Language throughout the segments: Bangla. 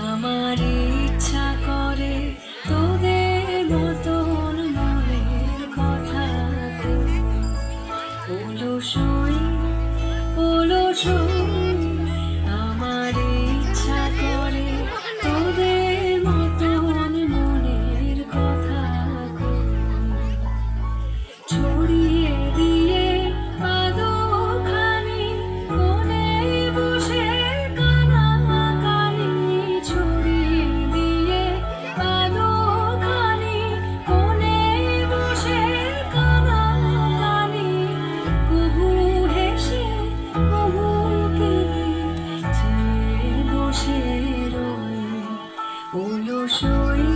আমার ইচ্ছা করে তোদের মতন মনের কথা আমার ইচ্ছা করে তোদের মতন মনের কথা ছড়িয়ে দিয়ে পাদখানি কোণে বসে কানাকানি ছড়িয়ে দিয়ে পাদখানি কোণে বসে কানাকানি কুহু হেসে কুহু কেঁদে বসে রই অলসই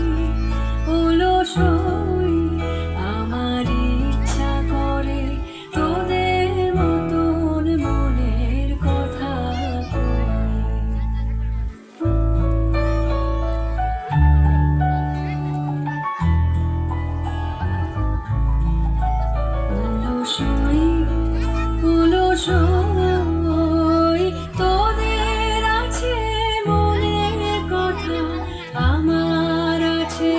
আমার ইচ্ছা করে তোদের মতন মনের কথা অলসই তোদের আছে মনের কথা আমার আছে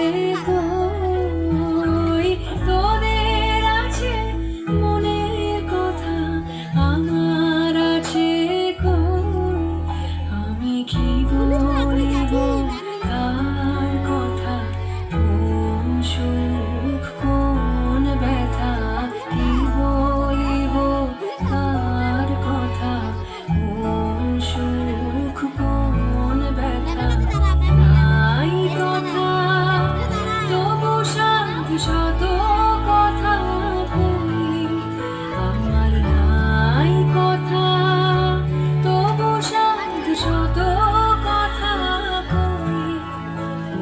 কই তোদের আছে মনের কথা আমার আছে কই আমি কি বলিব কার কথা কোন সুখ কোন ব্যথা কি বলিব কার কথা কোন সুখ কোন ব্যথা নাই কথা তবু শত কথা কই আমার নাই কথা তবু শত কথা কই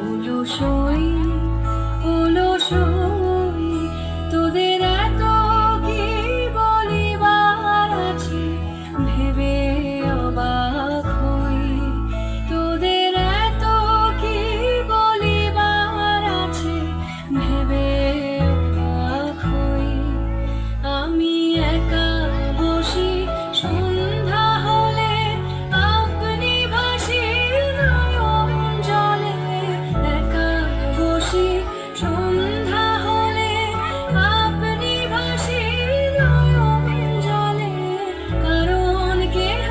অলসই তোদের এত কি বলিবার আছে ভেবে অবাক হই তোদের এত কি বলিবার আছে ভেবে অবাক হই আমি একা বসি সন্ধ্যা হলে আপনি ভাসি নয়ন জলে একা বসি সন্ধ্যা হলে আপনি ভাসি নয়ন জলে কারণ কেহ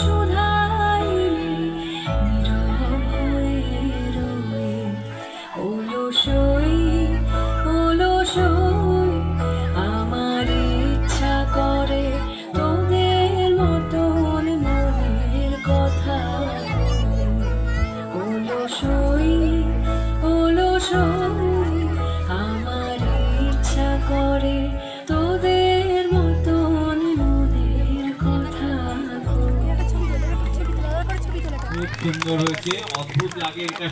শুধাইলে নীরব হয়ে রই অলসই আমার ইচ্ছা করে তোদের মতন মনের কথা অলসই আমার ইচ্ছা করে তোদের মতন মনের কথা খুব সুন্দর হয়েছে, অদ্ভুত লাগে এটা।